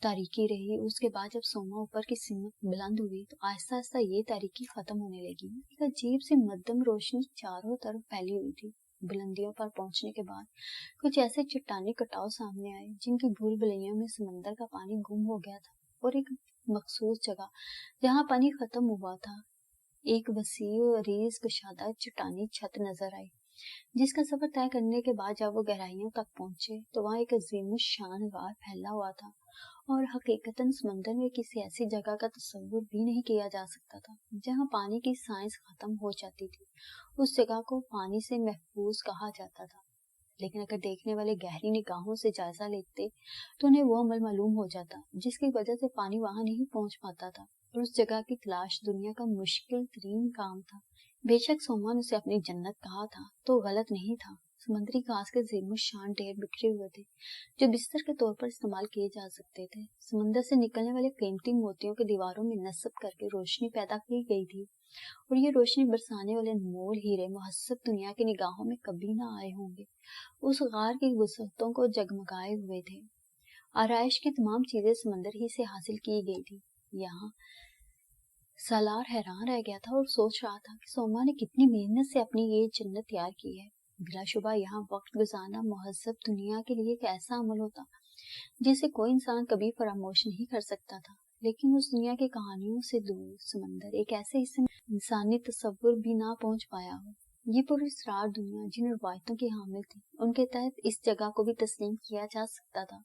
तारीकी रही। उसके बाद जब सोमा ऊपर की सिमत बुलंद हुई तो आहिस्ता आहिस्ता ये तारीकी खत्म होने लगी। एक अजीब सी मध्यम रोशनी चारों तरफ फैली हुई थी। बुलंदियों पर पहुंचने के बाद कुछ ऐसे चट्टानी कटाव सामने आए जिनकी भूल भुलैयों में समंदर का पानी गुम हो गया था और एक मखसूस जगह जहाँ पानी खत्म हुआ था एक वसीह और अरीज कुशादा चट्टानी छत नजर आई, जिसका सफर तय करने के बाद जब वो गहराइयों तक पहुंचे तो वहाँ एक अजीम शान गार फैला हुआ था और हकीकतन समंदर में किसी ऐसी जगह का तस्वुर भी नहीं किया जा सकता था जहाँ पानी की साइंस खत्म हो जाती थी। उस जगह को पानी से महफूज कहा जाता था, लेकिन अगर देखने वाले गहरी निगाहों से जायजा लेते तो उन्हें वो अमल मालूम हो जाता जिसकी वजह से पानी वहां नहीं पहुंच पाता था और उस जगह की तलाश दुनिया का मुश्किल तरीन काम था। बेशक सोमा ने उसे अपनी जन्नत कहा था तो गलत नहीं था। समुद्री घास के ज़ेमुशान ढेर बिखरे हुए थे जो बिस्तर के तौर पर इस्तेमाल किए जा सकते थे। समंदर से निकलने वाले कीमती मोतियों के दीवारों में नस्ब करके रोशनी पैदा की गई थी और ये रोशनी बरसाने वाले अनमोल हीरे मुहस्सब दुनिया की निगाहों में कभी ना आए होंगे। उस गार की वसअतों को जगमगाए हुए थे। आराइश की तमाम चीजें समंदर ही से हासिल की गई थी। यहाँ सालार हैरान रह गया था और सोच रहा था कि सोमा ने कितनी मेहनत से अपनी ये जन्नत तैयार की है। बिलाशुबा यहाँ वक्त गुजारना मुहज्जब दुनिया के लिए एक ऐसा अमल होता जिसे कोई इंसान कभी फरामोश नहीं कर सकता था, लेकिन उस दुनिया की कहानियों से दूर समंदर एक ऐसे हिस्से में इंसानी तस्वुर भी ना पहुंच पाया हो। ये पूरी इसरार दुनिया जिन रवायतों की हामिल थी उनके तहत इस जगह को भी तस्लीम किया जा सकता था।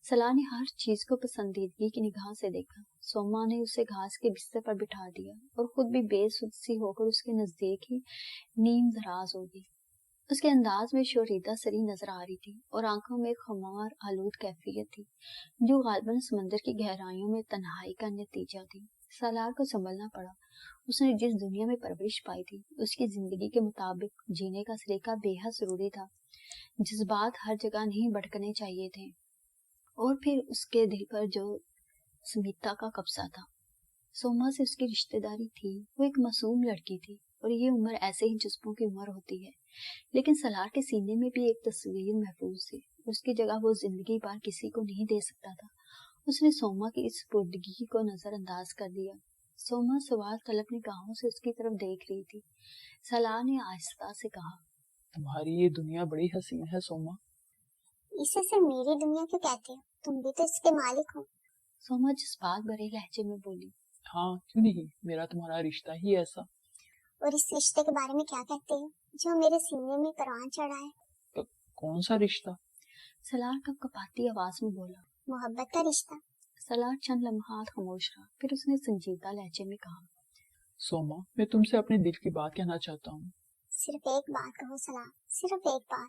सलाह ने हर चीज को पसंदीदगी की निगाह से देखा। सोमा ने उसे घास के बिस्तर पर बिठा दिया और खुद भी बेसुध सी होकर उसके नजदीक ही नीम दराज हो गई। उसके अंदाज में शोरीदा सरी नजर आ रही थी और आंखों में खुमार आलूद कैफियत थी जो गालिबन समंदर की गहराइयों में तन्हाई का नतीजा थी। सलार को संभलना पड़ा। उसने जिस दुनिया में परवरिश पाई थी उसकी जिंदगी के मुताबिक जीने का सलीका बेहद जरूरी था। जज्बात हर जगह नहीं भड़कने चाहिए थे। और फिर उसके दिल पर जो स्मिता का कब्जा था। सोमा से उसकी रिश्तेदारी थी। वो एक मासूम लड़की थी और ये उम्र ऐसे ही जज्बों की उम्र होती है, लेकिन सलार के सीने में भी एक तस्वीर महफूज थी। उसकी जगह वो जिंदगी भर किसी को नहीं दे सकता था। उसने सोमा की इस पुर्दगी को नजरअंदाज कर दिया। सोमा सवाल तलब निगाहों से उसकी तरफ देख रही थी। सलार ने आहिस्ता से कहा, तुम्हारी ये दुनिया बड़ी हसीन है सोमा। इसे सिर्फ मेरी दुनिया क्यों कहते हो? तुम भी तो इसके मालिक हो। सोमा जज्बात भरे लहजे में बोली। हाँ, क्यों नहीं, मेरा तुम्हारा रिश्ता ही ऐसा। और इस रिश्ते के बारे में क्या कहते हो जो मेरे सीने में परवान चढ़ा है? कौन सा रिश्ता? सलार कपकपाती आवाज में बोला। मोहब्बत का रिश्ता। सलार चंद लम्हात खामोश रहा, फिर उसने संजीदा लहजे में कहा, सोमा, मैं तुमसे अपने दिल की बात कहना चाहता हूँ। सिर्फ एक बात कहो सलार, सिर्फ एक बात।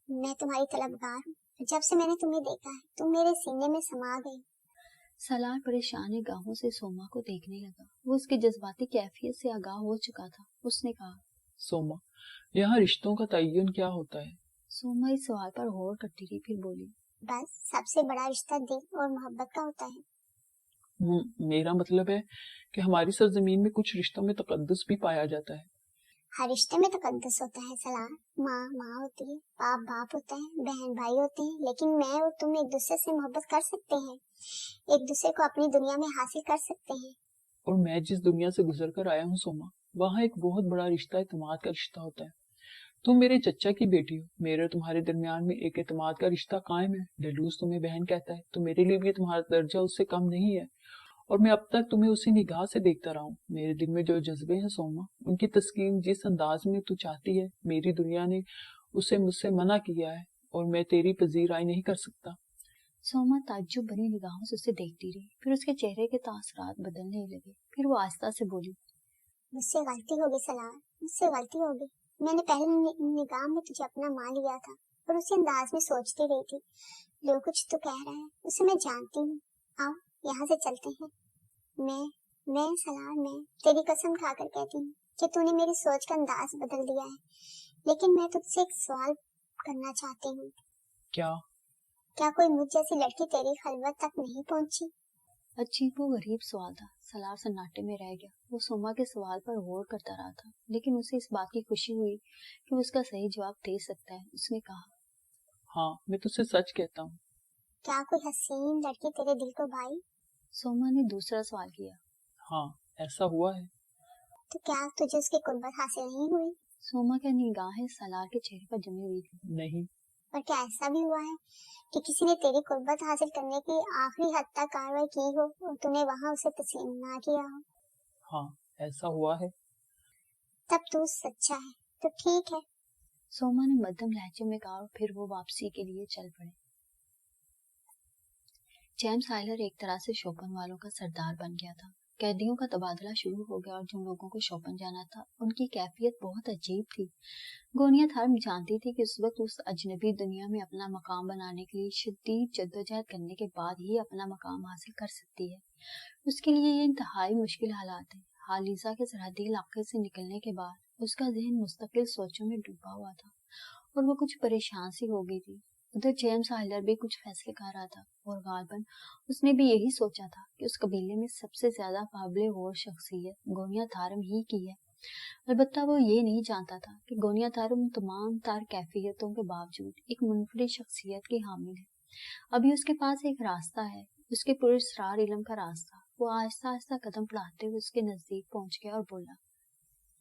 मैं तुम्हारी तलबगार हूँ। जब से मैंने तुम्हें देखा है तुम मेरे सीने में समा गई। सलार परेशान निगाहों से सोमा को देखने लगा। वो उसकी जज्बाती कैफियत से आगाह हो चुका था। उसने कहा, सोमा, यहाँ रिश्तों का तयन क्या होता है? सोमा इस सवाल पर गौर करती रही, फिर बोली, बस सबसे बड़ा रिश्ता दिल और मोहब्बत का होता है। मेरा मतलब है कि हमारी सरजमीन में कुछ रिश्तों में तकद्दुस भी पाया जाता है। हर रिश्ते में तकद्दुस होता है सलार। माँ माँ होती है, बाप बाप होता है, बहन भाई होते हैं, लेकिन मैं और तुम एक दूसरे से मोहब्बत कर सकते हैं, एक दूसरे को अपनी दुनिया में हासिल कर सकते हैं। और मैं जिस दुनिया से गुजर कर आया हूँ सोमा, वहाँ एक बहुत बड़ा रिश्ता एतमाद का रिश्ता होता है। तुम मेरे चचा की बेटी हो, मेरे और तुम्हारे दरमियान में एक एतमाद का रिश्ता कायम है। डलूस तुम्हें बहन कहता है, तो मेरे लिए भी तुम्हारा दर्जा उससे कम नहीं है। और मैं अब तक तुम्हें उसी निगाह से देखता रहा हूँ। मेरे दिल में जो जज्बे हैं सोमा, उनकी तस्कीन जिस अंदाज में तू चाहती है, मेरी दुनिया ने उसे मुझसे मना किया है, और मैं तेरी पजीराई नहीं कर सकता। सोमा ताज्जुब भरी निगाहों से उसे देखती रही। फिर उसके चेहरे के तासरात बदलने लगे। फिर वो आहिस्ता से बोली, मुझसे गलती होगी सलार, मुझसे गलती होगी। मैंने पहले निगाह में तुझे अपना मान लिया था और उसी अंदाज में सोचती रही थी। जो कुछ तू कह रहा है उसे मैं जानती हूँ। आओ यहाँ से चलते हैं। मैं सलार, मैं तेरी कसम खाकर कहती हूँ कि तूने मेरी सोच का अंदाज बदल दिया है। लेकिन मैं तुझसे एक सवाल करना चाहती हूँ। क्या कोई मुझ जैसी लड़की तेरी खलवत तक नहीं पहुंची? अजीब व गरीब सवाल था। सलार सन्नाटे में रह गया। वो सोमा के सवाल पर गौर करता रहा था, लेकिन उसे इस बात की खुशी हुई कि वो उसका सही जवाब दे सकता है। उसने कहा, हाँ, मैं तुझसे सच कहता हूँ। क्या कोई हसीन लड़की तेरे दिल को भाई? सोमा ने दूसरा सवाल किया। हाँ, ऐसा हुआ है। तो क्या तुझे उसकी कुर्बत हासिल नहीं हुई? सोमा की निगाहें सलार के चेहरे पर जमी हुई थी। नहीं। पर क्या ऐसा भी हुआ है कि किसी ने तेरी कुर्बत हासिल करने की आखिरी हद तक कार्रवाई की हो और तूने वहां उसे तस्लीम ना किया हो? हाँ, ऐसा हुआ है। तब तू सच्चा है। तो ठीक है। सोमा ने मध्यम लहजे में कहा, और फिर वो वापसी के लिए चल पड़े। जेम्स हाइलर एक तरह से शोपन वालों का सरदार बन गया था। कैदियों का तबादला शुरू हो गया और जिन लोगों को शोपन जाना था उनकी कैफियत बहुत अजीब थी। गोनिया थार्म जानती थी कि उस वक्त उस अजनबी दुनिया में अपना मकाम बनाने के लिए शदीद जद्दोजहद करने के बाद ही अपना मकाम हासिल कर सकती है। उसके लिए ये इंतहाई मुश्किल हालात है। हालिजा के सरहदी इलाके से निकलने के बाद उसका जहन मुस्तकिल सोचों में डूबा हुआ था और वो कुछ परेशान सी हो गई थी। उधर जेम्स हाइलर भी कुछ फैसले कर रहा था और गालबन उसने भी यही सोचा था कि उस कबीले में सबसे ज्यादा काबिल गौर शख्सियत गोनिया थारम ही की है। अलबत्ता वो ये नहीं जानता था कि गोनिया थारम तमाम तार कैफियतों के बावजूद एक मुनफरिद शख्सियत की हामिल है। अभी उसके पास एक रास्ता है, उसके पुरस्रार इल्म का रास्ता। वो आहिस्ता आहिस्ता कदम बढ़ाते हुए उसके नजदीक पहुंच गया और बोला,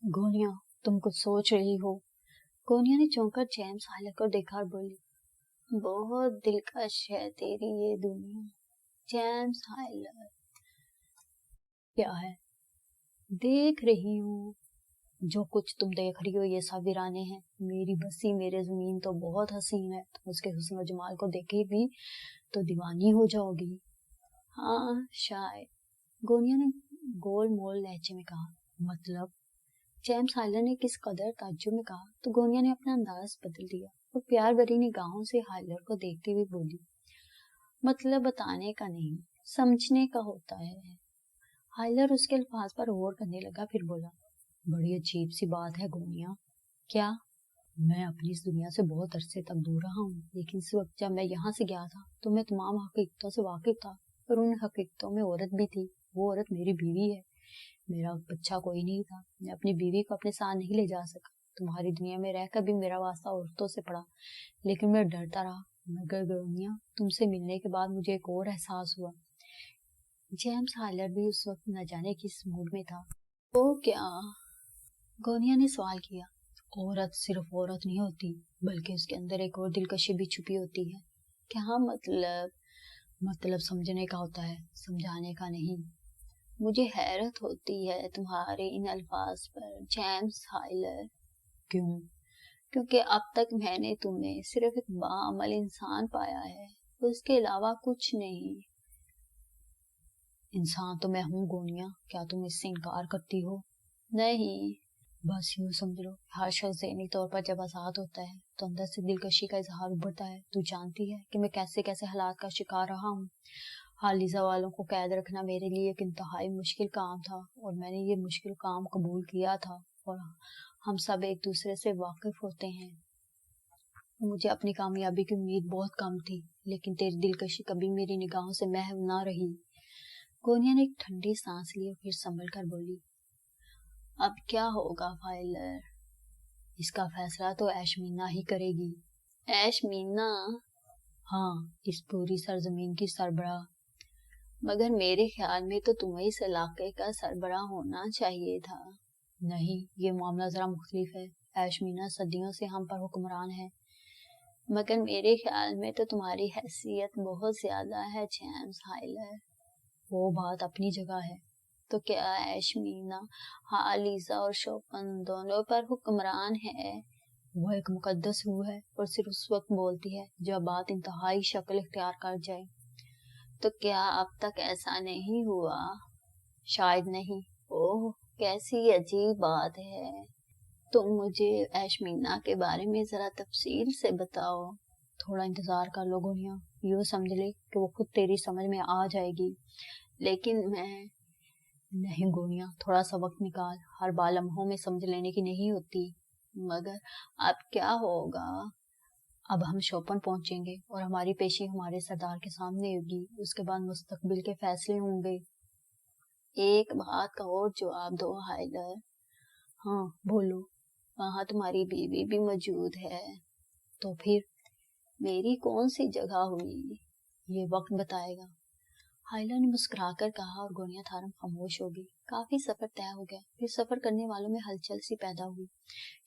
गोनिया, तुम कुछ सोच रही हो? गोनिया ने चौंक कर जेम्स हाइलर को देखा और बोली, बहुत दिलकश है तेरी ये दुनिया, जेम्स हाइलर। क्या है? देख रही हूँ, जो कुछ तुम देख रही हो ये सब वीराने हैं। मेरी बसी मेरे जमीन तो बहुत हसीन है, तुम उसके हुस्न और जमाल को देखेगी तो दीवानी हो जाओगी। हाँ शायद, गोनिया ने गोल मोल लहजे में कहा। मतलब? जेम्स हाइलर ने किस कदर ताज्जुब में कहा तो गोनिया ने अपना अंदाज बदल दिया और प्यार भरी निगाहों से हाइलर को देखती हुई बोली, मतलब बताने का नहीं, समझने का होता है। हाइलर उसके अल्फाज पर गौर करने लगा, फिर बोला, बड़ी अजीब सी बात है गोनिया। क्या? मैं अपनी इस दुनिया से बहुत अरसे तक दूर रहा हूँ, लेकिन इस वक्त जब मैं यहाँ से गया था तो मैं तमाम हकीकतों से वाकिफ था और उन हकीकतों में औरत भी थी। वो औरत मेरी बीवी है। मेरा बच्चा कोई नहीं था, मैं अपनी बीवी को अपने साथ नहीं ले जा सका। तुम्हारी दुनिया में रहकर भी मेरा वास्ता औरतों से पड़ा, लेकिन मैं डरता रहा। मगर गोनिया, तुमसे मिलने के बाद मुझे एक और एहसास हुआ। जेम्स हाइलर भी उस वक्त न जाने किस मूड में था। वो क्या? गोनिया ने सवाल किया। औरत सिर्फ औरत नहीं होती, बल्कि उसके अंदर एक और दिलकशी भी छुपी होती है। क्या मतलब? मतलब समझने का होता है, समझाने का नहीं। मुझे हैरत होती है तुम्हारे इन अल्फाज पर जेम्स हाइलर। क्यों? क्योंकि अब तक मैंने तुम्हें सिर्फ एक बाअमल इंसान पाया है, उसके अलावा कुछ नहीं। इंसान तो मैं हूँ गोनिया, क्या तुम इससे इनकार करती हो? नहीं, बस यूं समझ लो, हर शख्स ज़हनी तौर पर जब आज़ाद होता है तो अंदर से दिलकशी का इजहार उभरता है। तू जानती है कि मैं कैसे कैसे हालात का शिकार रहा हूँ। हालिजा वालों को कैद रखना मेरे लिए एक इंतहाई मुश्किल काम था और मैंने ये मुश्किल काम कबूल किया था। और हम सब एक दूसरे से वाकिफ होते हैं। मुझे अपनी कामयाबी की उम्मीद बहुत कम थी, लेकिन तेरी दिलकशी कभी मेरी निगाहों से महव ना रही। गोनिया ने एक ठंडी सांस ली और फिर संभल कर बोली, अब क्या होगा फाइलर? इसका फैसला तो ऐशमीना ही करेगी। ऐशमीना? हाँ, इस पूरी सरजमीन की सरबराह। मगर मेरे ख्याल में तो तुम्हें इस इलाके का सरबराह होना चाहिए था। नहीं, ये मामला जरा मुख्तलिफ है। ऐशमीना सदियों से हम पर हुक्मरान है, मगर मेरे ख्याल में तो तुम्हारी हैसियत बहुत ज्यादा है जेम्स हाइलर। वो बात अपनी जगह है। तो क्या ऐशमीना हालिजा और शोपन दोनों पर हुक्मरान है? वो एक मुकद्दस रूह है और सिर्फ उस वक्त बोलती है जब बात इंतहाई शक्ल इख्तियार कर जाए। तो क्या अब तक ऐसा नहीं हुआ? शायद नहीं। ओह, कैसी अजीब बात है। तुम मुझे ऐशमीना के बारे में जरा तफसील से बताओ। थोड़ा इंतजार कर लो गोनिया, यूँ समझ ले कि वो खुद तेरी समझ में आ जाएगी। लेकिन मैं नहीं गोनिया, थोड़ा सा वक्त निकाल। हर बार लम्हों में समझ लेने की नहीं होती। मगर अब क्या होगा? अब हम शोपन पहुंचेंगे और हमारी पेशी हमारे सरदार के सामने होगी। उसके बाद मुस्तकबिल के फैसले होंगे। एक बात का और जवाब दो हाइदर। हाँ बोलो। वहाँ तुम्हारी बीवी भी मौजूद है। तो फिर मेरी कौन सी जगह हुई? ये वक्त बताएगा। हाइला ने मुस्कुराकर कहा और गोनिया थारम खामोश हो गई। काफी सफर तय हो गया। फिर सफर करने वालों में हलचल सी पैदा हुई।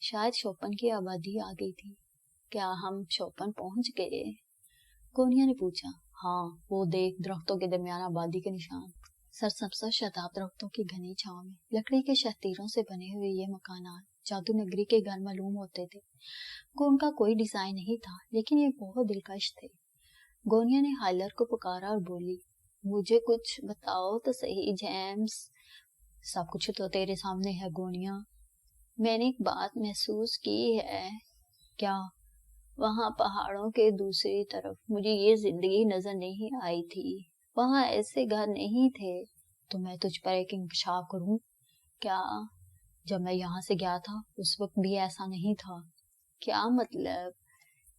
शायद शोपन की आबादी आ गई थी। क्या हम शोपन पहुंच गए? गोनिया ने पूछा। हाँ, वो देख, दरख्तों के दरमियान आबादी के निशान। सरसब्ज़ शताब दरख्तों की घनी छांव में लकड़ी के शतीरों से बने हुए ये मकानात जादू नगरी के घर मालूम होते थे। उनका कोई डिजाइन नहीं था, लेकिन ये बहुत दिलकश थे। गोनिया ने हाइलर को पुकारा और बोली, मुझे कुछ बताओ तो सही जेम्स। सब कुछ तो तेरे सामने है गोनिया। मैंने एक बात महसूस की है। क्या? वहाँ पहाड़ों के दूसरी तरफ मुझे ये जिंदगी नजर नहीं आई थी। वहाँ ऐसे घर नहीं थे। तो मैं तुझ पर एक इंकशाफ करूं क्या? जब मैं यहाँ से गया था उस वक्त भी ऐसा नहीं था। क्या मतलब?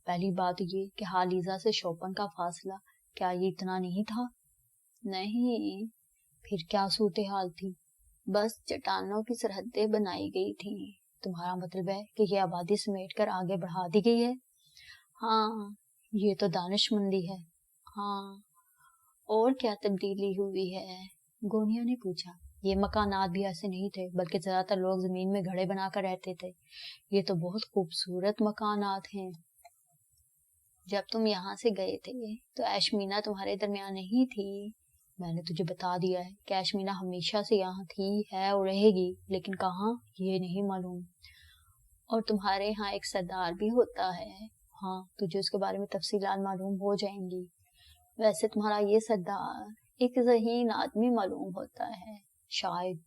पहली बात ये कि हालिजा से शोपन का फासला, क्या ये इतना नहीं था? नहीं। फिर क्या सूरत हाल थी? बस चट्टानों की सरहदें बनाई गई थी। तुम्हारा मतलब है कि ये आबादी समेट कर आगे बढ़ा दी गई है? हाँ, ये तो दानिशमंदी है। हाँ, और क्या तब्दीली हुई है? गोनिया ने पूछा। ये मकानात भी ऐसे नहीं थे, बल्कि ज्यादातर लोग जमीन में घड़े बनाकर रहते थे। ये तो बहुत खूबसूरत मकानात हैं। जब तुम यहाँ से गए थे तो ऐशमीना तुम्हारे दरमियान नहीं थी। मैंने तुझे बता दिया है कि ऐशमीना हमेशा से यहाँ थी, है और रहेगी, लेकिन कहाँ ये नहीं मालूम। और तुम्हारे यहाँ एक सरदार भी होता है। हाँ, तुझे उसके बारे में तफसीलात मालूम हो जाएंगी। वैसे तुम्हारा ये सरदार एक ज़हीन आदमी मालूम होता है शायद।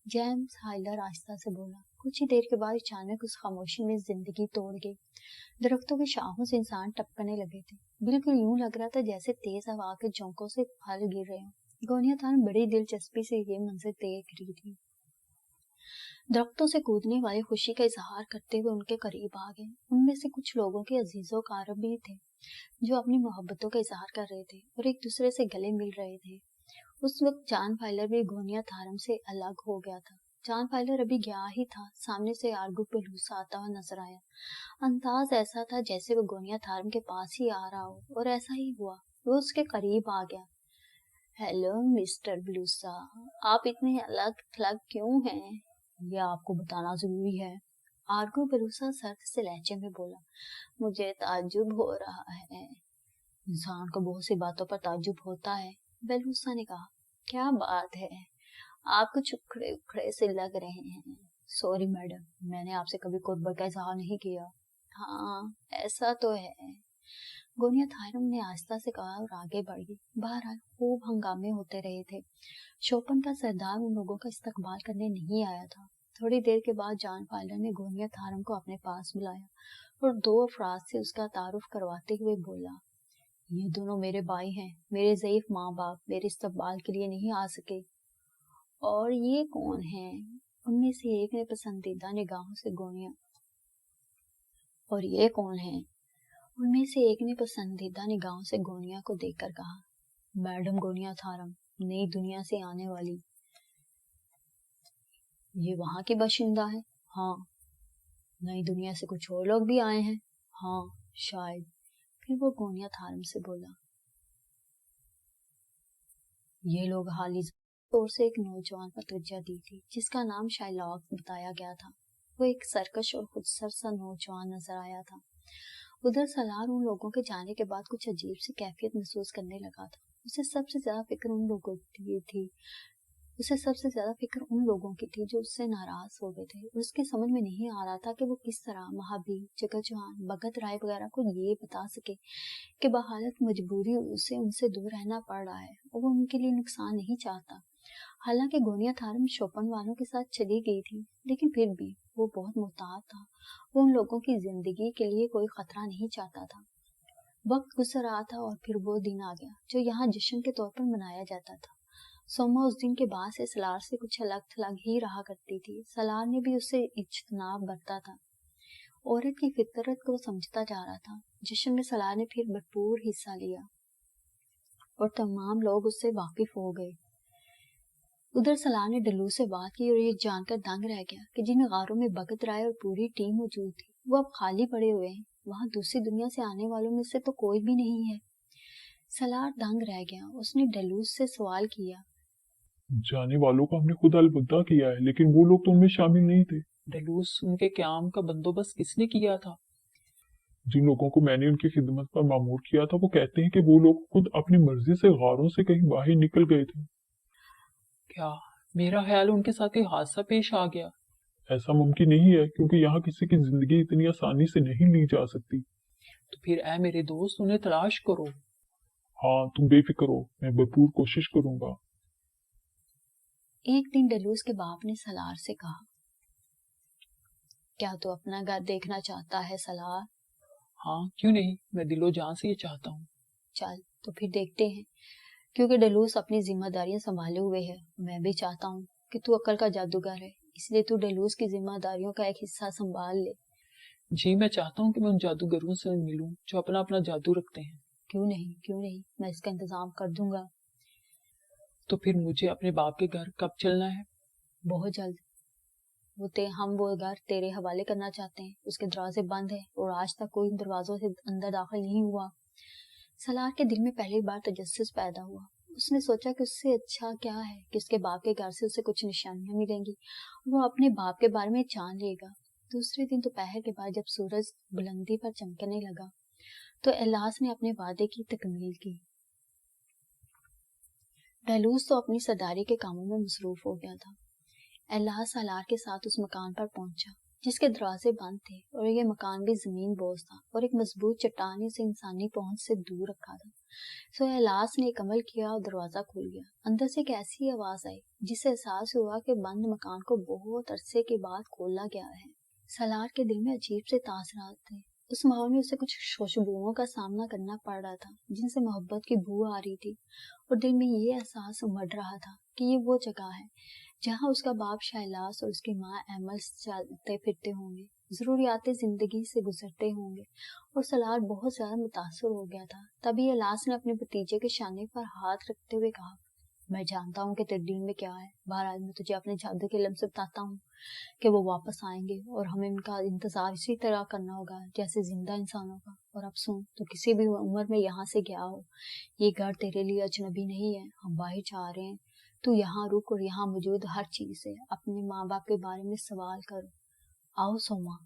जेम्स हाइलर आहिस्ता से बोला। कुछ ही देर के बाद अचानक उस खामोशी में जिंदगी तोड़ गई। दरख्तों की शाखों से इंसान टपकने लगे थे। बिल्कुल यूं लग रहा था जैसे तेज हवा के झोंकों से फल गिर रहे हों। गोनिया थान बड़ी दिलचस्पी से ये मंजर देख रही थी। दरख्तों से कूदने वाले खुशी का इजहार करते हुए उनके करीब आ गए। उनमें से कुछ लोगों के अजीजों कारब भी थे जो अपनी मोहब्बतों का इजहार कर रहे थे और एक दूसरे से गले मिल रहे थे। उस वक्त जान फाइलर भी गोनिया थारम से अलग हो गया था। जान फाइलर अभी गया ही था, सामने से आर्गू पेलूसा आता हुआ नजर आया। अंदाज ऐसा था जैसे वो गोनिया थारम के पास ही आ रहा हो, और ऐसा ही हुआ। वो उसके करीब आ गया। हेलो मिस्टर ब्लूसा, आप इतने अलग थलग क्यों हैं? ये आपको बताना जरूरी है, आर्गू पेलूसा सर्द से लहजे में बोला। मुझे ताज्जुब हो रहा है। इंसान को बहुत सी बातों पर ताज्जुब होता है, बेलूसा ने कहा। क्या बात है? आप कुछ उखड़े उखड़े से लग रहे हैं। सॉरी मैडम, मैंने आपसे कभी कुर्बत का इजहार नहीं किया। हाँ, ऐसा तो है, गोनिया थायरम ने आस्था से कहा और आगे बढ़ गई। बहरहाल खूब हंगामे होते रहे थे। शोपन का सरदार उन लोगों का इस्तकबाल करने नहीं आया था। تھوڑی دیر کے بعد جان فائلر نے گونیا تھارم کو اپنے پاس بلایا اور 2 افراد سے اس کا تعارف کرواتے ہوئے بولا، یہ دونوں میرے بھائی ہیں، میرے ضعیف ماں باپ میرے استقبال کے لیے نہیں آ سکے۔ اور یہ کون ہیں؟ ان میں سے ایک نے پسندیدہ نگاہوں سے گونیا اور یہ کون ہیں؟ ان میں سے ایک نے پسندیدہ نگاہوں سے گونیا کو دیکھ کر کہا، میڈم گونیا تھارم، نئی دنیا سے آنے والی۔ یہ وہاں کی باشندہ ہے؟ ہاں۔ نئی دنیا سے کچھ اور لوگ بھی آئے ہیں؟ ہاں شاید۔ پھر وہ گونیا تھارم سے بولا، یہ لوگ حالی طور سے ایک نوجوان پر توجہ دی تھی جس کا نام شائلاک بتایا گیا تھا۔ وہ ایک سرکش اور خودسر سا نوجوان نظر آیا تھا۔ ادھر سالار ان لوگوں کے جانے کے بعد کچھ عجیب سی کیفیت محسوس کرنے لگا تھا۔ اسے سب سے زیادہ فکر ان لوگوں کی تھی جو اس سے ناراض ہو گئے تھے، اور اس کی سمجھ میں نہیں آ رہا تھا کہ وہ کس طرح مہابیر، جگہ جوہان، بھگت رائے وغیرہ کو یہ بتا سکے کہ بحالت مجبوری اسے ان سے دور رہنا پڑ رہا ہے اور وہ ان کے لیے نقصان نہیں چاہتا۔ حالانکہ گونیا تھارم شوپن والوں کے ساتھ چلی گئی تھی، لیکن پھر بھی وہ بہت محتاط تھا۔ وہ ان لوگوں کی زندگی کے لیے کوئی خطرہ نہیں چاہتا تھا۔ وقت گزر رہا تھا اور پھر وہ دن آ گیا جو یہاں جشن کے طور پر منایا جاتا تھا۔ سوما اس دن کے بعد سے سالار سے کچھ الگ تھلگ ہی رہا کرتی تھی۔ سالار نے بھی اسے اجتناب برتا تھا۔ عورت کی فطرت کو سمجھتا جا رہا تھا۔ جشن میں سالار نے پھر بھرپور حصہ لیا اور تمام لوگ اس سے واقف ہو گئے۔ ادھر سالار نے ڈلو سے بات کی اور یہ جان کر دنگ رہ گیا کہ جن غاروں میں بھگت رائے اور پوری ٹیم موجود تھی وہ اب خالی پڑے ہوئے ہیں۔ وہاں دوسری دنیا سے آنے والوں میں سے تو کوئی بھی نہیں ہے۔ سالار دنگ رہ گیا۔ اس نے ڈلوس سے سوال کیا، جانے والوں کا ہم نے خود الوداع کیا ہے، لیکن وہ لوگ تو ان میں شامل نہیں تھے۔ ڈلوس، ان کے قیام کا بندوبست کس نے کیا تھا؟ جن لوگوں کو میں نے ان کی خدمت پر مامور کیا تھا وہ کہتے ہیں کہ وہ لوگ خود اپنی مرضی سے غاروں سے کہیں باہر نکل گئے تھے۔ کیا میرا خیال ان کے ساتھ کوئی حادثہ پیش آ گیا؟ ایسا ممکن نہیں ہے کیونکہ یہاں کسی کی زندگی اتنی آسانی سے نہیں لی جا سکتی۔ تو پھر اے میرے دوست، انہیں تلاش کرو۔ ہاں تم بے فکر ہو، میں بھرپور کوشش کروں گا۔ ایک دن ڈلوس کے باپ نے سالار سے کہا، کیا تو اپنا گھر دیکھنا چاہتا ہے سالار؟ ہاں کیوں نہیں، میں دل و جان سے یہ چاہتا ہوں۔ چل تو پھر دیکھتے ہیں، کیونکہ ڈلوس اپنی ذمہ داریاں سنبھالے ہوئے ہے۔ میں بھی چاہتا ہوں کہ تو عقل کا جادوگر ہے، اس لیے تو ڈلوس کی ذمہ داریوں کا ایک حصہ سنبھال لے۔ جی میں چاہتا ہوں کہ میں ان جادوگروں سے ملوں جو اپنا اپنا جادو رکھتے ہیں۔ کیوں نہیں، میں اس کا انتظام کر دوں گا۔ تو پھر مجھے اپنے باپ کے گھر کب چلنا ہے؟ بہت جلد۔ ہم وہ گھر تیرے حوالے کرنا چاہتے ہیں، اس کے دروازے بند ہیں اور آج تک کوئی دروازوں سے اندر داخل نہیں ہوا۔ سالار کے دل میں پہلی بار تجسس پیدا ہوا۔ اس نے سوچا کہ اس سے اچھا کیا ہے کہ اس کے باپ کے گھر سے اسے کچھ نشانیاں ملیں گی اور وہ اپنے باپ کے بارے میں جان لے گا۔ دوسرے دن دوپہر کے بعد جب سورج بلندی پر چمکنے لگا تو ایلاس نے اپنے وعدے کی تکمیل کی۔ ڈیلوس تو اپنی سرداری کے کاموں میں مصروف ہو گیا تھا۔ ایلاس سالار کے ساتھ اس مکان پر پہنچا جس کے دروازے بند تھے اور یہ مکان بھی زمین بوز تھا اور ایک مضبوط چٹان اسے انسانی پہنچ سے دور رکھا تھا۔ سو ایلاس نے ایک عمل کیا اور دروازہ کھل گیا۔ اندر سے ایک ایسی آواز آئی جس سے احساس ہوا کہ بند مکان کو بہت عرصے کے بعد کھولا گیا ہے۔ سالار کے دل میں عجیب سے تاثرات تھے۔ اس ماحول میں اسے کچھ خوشبوؤں کا سامنا کرنا پڑ رہا تھا جن سے محبت کی بو آ رہی تھی، اور دل میں یہ احساس امڑ رہا تھا کہ یہ وہ جگہ ہے جہاں اس کا باپ شائلاس اور اس کی ماں ایمل چلتے پھرتے ہوں گے، ضروریات زندگی سے گزرتے ہوں گے، اور سالار بہت زیادہ متاثر ہو گیا تھا۔ تبھی ایلاس نے اپنے بھتیجے کے شانے پر ہاتھ رکھتے ہوئے کہا، میں جانتا ہوں کہ تیرے دل میں کیا ہے، بہرحال میں تجھے اپنے جادو کے علم سے بتاتا ہوں کہ وہ واپس آئیں گے اور ہمیں ان کا انتظار اسی طرح کرنا ہوگا جیسے زندہ انسانوں کا۔ اور اب سن، تو کسی بھی عمر میں یہاں سے گیا ہو، یہ گھر تیرے لیے اجنبی نہیں ہے، ہم باہر جا رہے ہیں، تو یہاں رک اور یہاں موجود ہر چیز سے اپنے ماں باپ کے بارے میں سوال کرو۔ آؤ سوما۔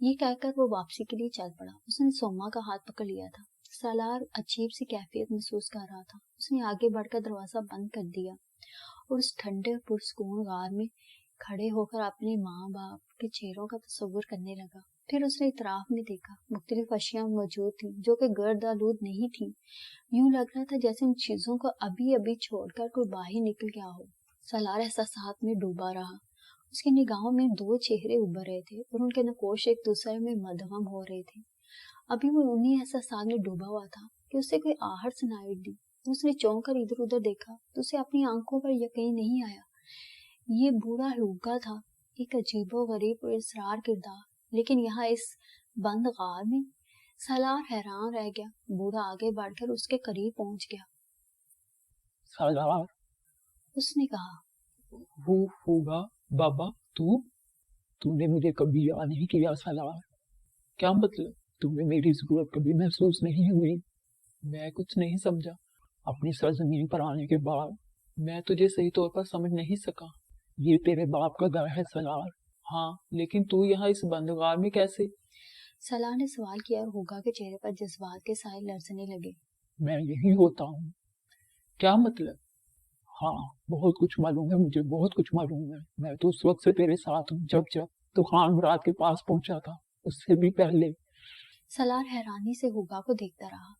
یہ کہہ کر وہ واپسی کے لیے چل پڑا۔ اس نے سوما کا ہاتھ پکڑ لیا تھا۔ سالار عجیب سی کیفیت محسوس کر رہا تھا۔ اس نے آگے بڑھ کر دروازہ بند کر دیا اور اس ٹھنڈے اور پرسکون غار میں کھڑے ہو کر اپنے ماں باپ کے چہروں کا تصور کرنے لگا۔ پھر اس نے اطراف میں دیکھا، مختلف اشیاء موجود تھیں جو کہ گرد آلود نہیں تھیں۔ یوں لگ رہا تھا جیسے ان چیزوں کو ابھی ابھی چھوڑ کر کوئی باہر نکل گیا ہو۔ سالار احساسات میں ڈوبا رہا اس کی نگاہوں میں دو چہرے ابھر رہے تھے اور ان کے نقوش ایک دوسرے میں مدغم ہو رہے تھے۔ ابھی وہ انہی احساسات میں ڈوبا ہوا تھا کہ اسے کوئی آہٹ سنائی دی۔ اس نے چونک کر ادھر ادھر دیکھا تو اسے اپنی آنکھوں پر یقین نہیں آیا۔ یہ بوڑھا ہوگا تھا، ایک عجیب و غریب اور اسرار کردار، لیکن یہاں اس بند غار میں۔ سالار حیران رہ گیا۔ بوڑھا آگے بڑھ کر اس کے قریب پہنچ گیا۔ سالار، اس نے کہا، ہوگا بابا، تو نے مجھے کبھی یاد نہیں کیا سالار؟ کیا مطلب؟ تمہیں میری ضرورت کبھی محسوس نہیں ہوئی؟ میں کچھ نہیں سمجھا۔ اپنی سرزمین پر آنے کے بعد میں تجھے صحیح طور پر سمجھ نہیں سکا۔ یہ تیرے باپ کا گھر ہے سالار۔ ہاں، لیکن تو یہاں اس بند غار میں کیسے؟ سالار نے سوال کیا اور ہوگا کے چہرے پر جذبات کے سائے لرزنے لگے۔ میں یہی ہوتا ہوں۔ کیا مطلب؟ ہاں، بہت کچھ معلوم ہے مجھے، بہت کچھ معلوم ہے۔ میں تو اس وقت سے تیرے ساتھ ہوں جب تو خان مراد کے پاس پہنچا تھا، اس سے بھی پہلے۔ سالار حیرانی سے ہوگا کو دیکھتا رہا۔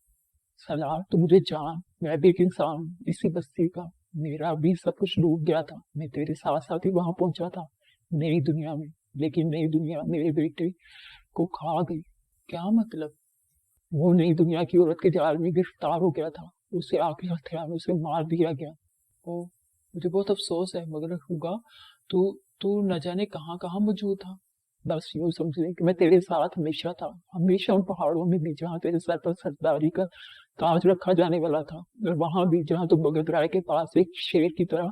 سالار، تو مجھے جان، میں بھی ایک انسان ہوں اسی بستی کا۔ میرا بھی سب کچھ ڈوب گیا تھا، میں تیرے ساتھ ساتھ ہی وہاں پہنچا تھا، نئی دنیا میں۔ لیکن نئی دنیا میرے بیٹے کو کھا گئی۔ کیا مطلب؟ وہ نئی دنیا کی عورت کے جال میں گرفتار ہو گیا تھا، اسے آ کے ہتھیاروں سے مار دیا گیا۔ او، مجھے بہت افسوس ہے، مگر ہوگا تو نہ جانے کہاں کہاں موجود تھا۔ بس یوں سمجھ لیں کہ میں تیرے ساتھ ہمیشہ تھا، ہمیشہ ان پہاڑوں میں بھی جہاں تیرے سر پر سرداری کا تاج رکھا جانے والا تھا، اور وہاں بھی جہاں تو بگت رائے کے پاس ایک شیر کی طرح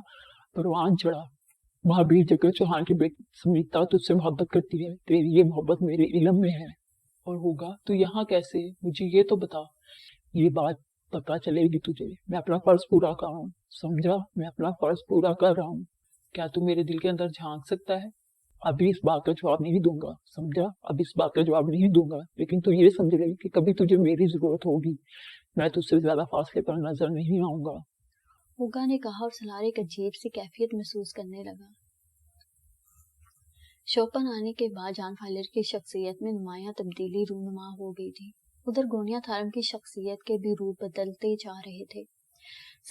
پروان چڑھا۔ وہاں بھی جگہ چوہان کی بیٹی سمیتا تجھ سے محبت کرتی ہے، تیری یہ محبت میرے علم میں ہے۔ اور ہوگا تو یہاں کیسے؟ مجھے یہ تو بتا۔ یہ بات پتا چلے گی تجھے۔ میں اپنا فرض پورا کر رہا ہوں، سمجھا؟ میں اپنا فرض پورا کر رہا ہوں۔ کیا تو میرے دل کے اندر جھانک سکتا ہے؟ ابھی اس بات کا جواب نہیں دوں گا، سمجھا؟ اب اس بات کا جواب نہیں دوں گا، لیکن تو یہ سمجھ لے کہ کبھی تجھے میری ضرورت ہوگی، میں تجھ سے زیادہ فاصلے پر نظر نہیں آؤں گا۔ ہوگا نے کہا اور سالار ایک عجیب سی کیفیت محسوس کرنے لگا۔ شوپن آنے کے بعد جان فائلر کی شخصیت میں نمایاں تبدیلی رونما ہو گئی تھی۔ ادھر گونیا تھارم کی شخصیت کے بھی روپ بدلتے جا رہے تھے۔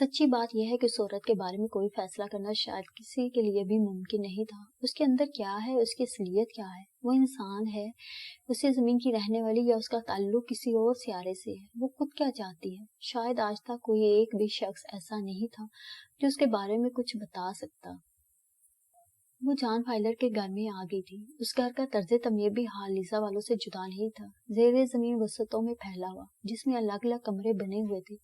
سچی بات یہ ہے کہ اس عورت کے بارے میں کوئی فیصلہ کرنا شاید کسی کے لیے بھی ممکن نہیں تھا۔ اس کے اندر کیا ہے، اس کی اصلیت کیا ہے، وہ انسان ہے، اسی زمین کی رہنے والی، یا اس کا تعلق کسی اور سیارے سے ہے، وہ خود کیا چاہتی ہے؟ شاید آج تک کوئی ایک بھی شخص ایسا نہیں تھا جو اس کے بارے میں کچھ بتا سکتا۔ وہ جان فائلر کے گھر میں آ گئی تھی۔ اس گھر کا طرز تعمیر بھی حال لیزا والوں سے جدا نہیں تھا، زیر زمین وسعتوں میں پھیلا ہوا، جس میں الگ الگ کمرے بنے ہوئے تھے۔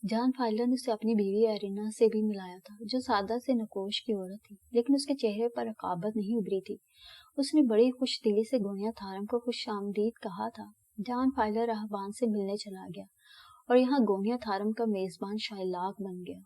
جان فائلر نے اسے اپنی بیوی ایرینا سے بھی ملایا تھا، جو سادہ سے نقوش کی عورت تھی، لیکن اس کے چہرے پر رقابت نہیں ابھری تھی۔ اس نے بڑی خوش دلی سے گونیا تھارم کو خوش آمدید کہا تھا۔ جان فائلر راہبان سے ملنے چلا گیا اور یہاں گونیا تھارم کا میزبان شائلاک بن گیا۔